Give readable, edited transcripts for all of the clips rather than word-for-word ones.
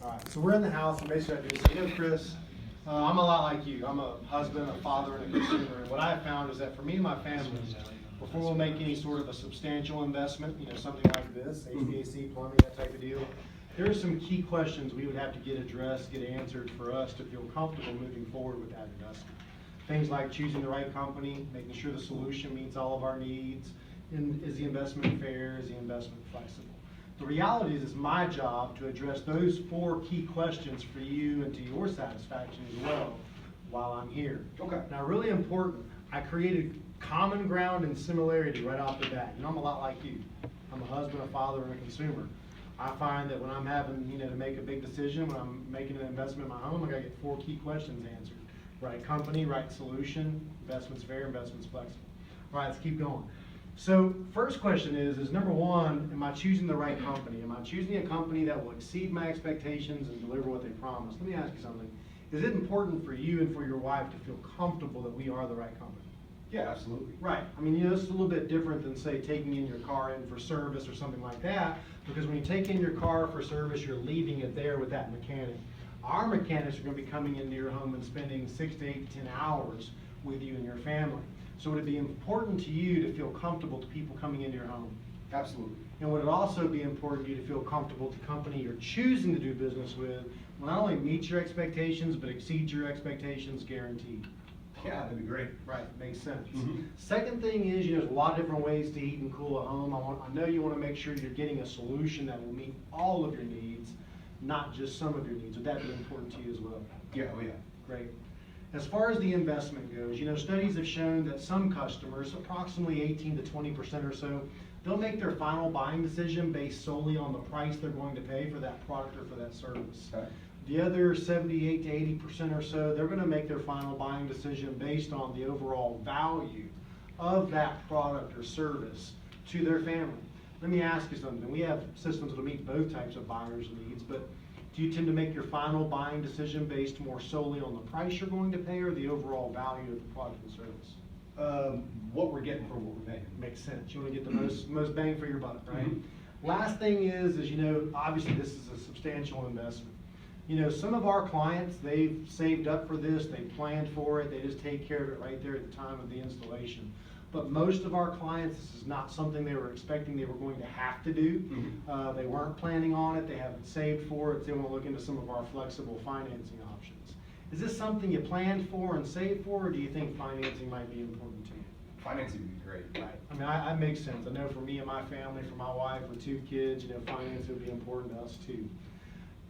All right, so we're in the house, and basically I do this. You know, Chris, I'm a lot like you. I'm a husband, a father, and a consumer. And what I've found is that for me and my family, before we'll make any sort of a substantial investment, you know, something like this, HVAC, plumbing, that type of deal, there are some key questions we would have to get addressed, get answered for us to feel comfortable moving forward with that investment. Things like choosing the right company, making sure the solution meets all of our needs, and is the investment fair, is the investment flexible? The reality is it's my job to address those 4 key questions for you and to your satisfaction as well while I'm here. Okay. Now, really important, I created common ground and similarity right off the bat. You know, I'm a lot like you. I'm a husband, a father, and a consumer. I find that when I'm having, you know, to make a big decision, when I'm making an investment in my home, I gotta get 4 key questions answered. Right company, right solution, investment's fair, investment's flexible. All right, let's keep going. So first question is number 1, am I choosing the right company? Am I choosing a company that will exceed my expectations and deliver what they promise? Let me ask you something. Is it important for you and for your wife to feel comfortable that we are the right company? Yeah, absolutely. Right. I mean, you know, it's a little bit different than, say, taking in your car in for service or something like that, because when you take in your car for service, you're leaving it there with that mechanic. Our mechanics are going to be coming into your home and spending 6 to 8 to 10 hours with you and your family. So would it be important to you to feel comfortable to people coming into your home? Absolutely. And would it also be important to you to feel comfortable the company you're choosing to do business with will not only meet your expectations, but exceed your expectations guaranteed? Yeah, that'd be great. Right, makes sense. Mhm. Second thing is, you know, there's a lot of different ways to heat and cool a home. I know you want to make sure you're getting a solution that will meet all of your needs, not just some of your needs. Would that be important to you as well? Yeah, oh yeah. Great. As far as the investment goes, you know, studies have shown that some customers, approximately 18 to 20% or so, they'll make their final buying decision based solely on the price they're going to pay for that product or for that service. Okay. The other 78 to 80% or so, they're going to make their final buying decision based on the overall value of that product or service to their family. Let me ask you something. We have systems that'll meet both types of buyers' needs, but do you tend to make your final buying decision based more solely on the price you're going to pay or the overall value of the product and service? What we're getting for what we're paying. Makes sense. You want to get the most bang for your buck, right? Mhm. Last thing is, you know, obviously this is a substantial investment. You know, some of our clients, they've saved up for this, they planned for it, they just take care of it right there at the time of the installation. But most of our clients, this is not something they were expecting they were going to have to do. Mhm. They weren't planning on it, they haven't saved for it, they want to look into some of our flexible financing options. Is this something you planned for and saved for, or do you think financing might be important to you? Financing would be great. Right. I mean, I makes sense. I know for me and my family, for my wife with 2 kids, you know, finance would be important to us too.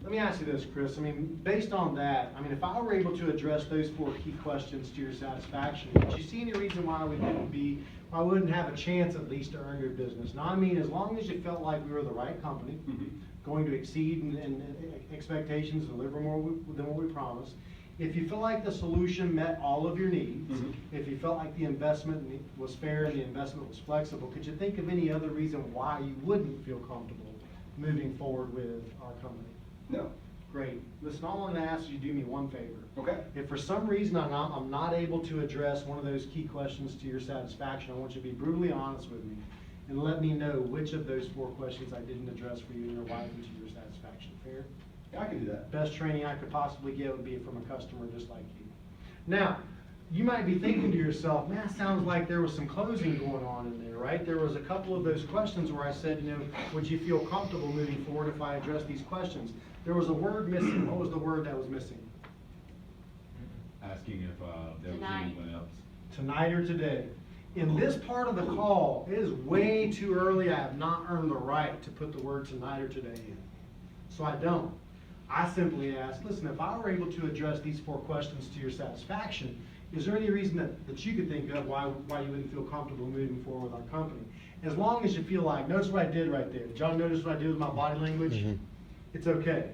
Let me ask you this, Chris. I mean, based on that, I mean, if I were able to address those 4 key questions to your satisfaction, would you see any reason why I wouldn't have a chance at least to earn your business? Now, I mean, as long as you felt like we were the right company, Mhm. going to exceed in expectations, deliver more than what we promised. If you feel like the solution met all of your needs, Mhm. if you felt like the investment was fair and the investment was flexible, could you think of any other reason why you wouldn't feel comfortable moving forward with our company? No. Great. Listen, all I'm going to ask you to do me one favor. Okay. If for some reason I'm not able to address one of those key questions to your satisfaction, I want you to be brutally honest with me and let me know which of those 4 questions I didn't address for you and your wife and to your satisfaction. Fair? Yeah, I can do that. Best training I could possibly get would be from a customer just like you. Now, you might be thinking to yourself, man, it sounds like there was some closing going on in there, right? There was a couple of those questions where I said, you know, would you feel comfortable moving forward if I address these questions? There was a word missing. What was the word that was missing? Asking if there was Tonight. anyone else. Tonight or today. In this part of the call, it is way too early. I have not earned the right to put the word tonight or today in. So I don't. I simply ask, listen, if I were able to address these 4 questions to your satisfaction, is there any reason that you could think of why you wouldn't feel comfortable moving forward with our company? As long as you feel like, notice what I did right there. Did y'all notice what I did with my body language? It's okay.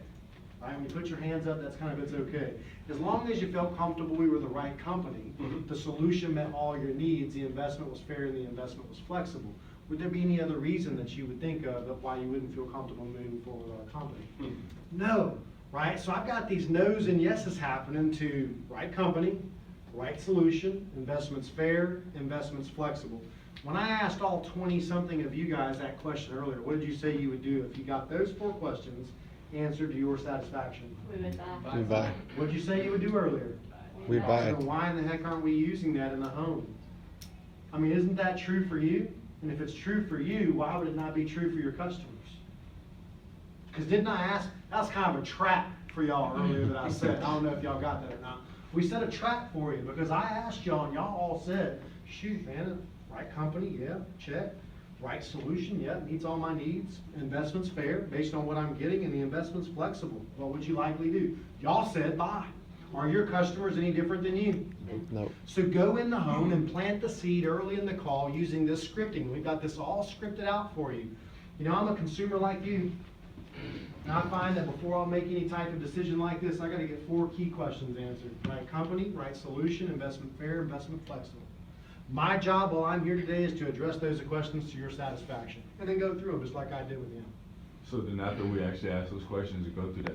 Right? When you put your hands up, that's kind of, it's okay. As long as you felt comfortable we were the right company, Mhm. the solution met all your needs, the investment was fair, and the investment was flexible, would there be any other reason that you would think of why you wouldn't feel comfortable moving forward with our company? Mhm. No, right? So I've got these no's and yeses happening to right company, right solution, investment's fair, investment's flexible. When I asked all 20-something of you guys that question earlier, what did you say you would do if you got those 4 questions answered to your satisfaction? We would buy. We buy. What'd you say you would do earlier? We buy. So why in the heck aren't we using that in the home? I mean, isn't that true for you? And if it's true for you, why would it not be true for your customers? Because didn't I ask, that was kind of a trap for y'all earlier that I said, I don't know if y'all got that or not. We set a trap for you because I asked y'all and y'all all said, shoot, man, right company, yeah, check. Right solution, yeah, meets all my needs. Investment's fair based on what I'm getting and the investment's flexible. What would you likely do? Y'all said buy. Are your customers any different than you? No. So go in the home and plant the seed early in the call using this scripting. We've got this all scripted out for you. You know, I'm a consumer like you. And I find that before I'll make any type of decision like this, I gotta get 4 key questions answered. Right company, right solution, investment fair, investment flexible. My job while I'm here today is to address those questions to your satisfaction. And then go through them just like I did with you. So then after we actually ask those questions and go through that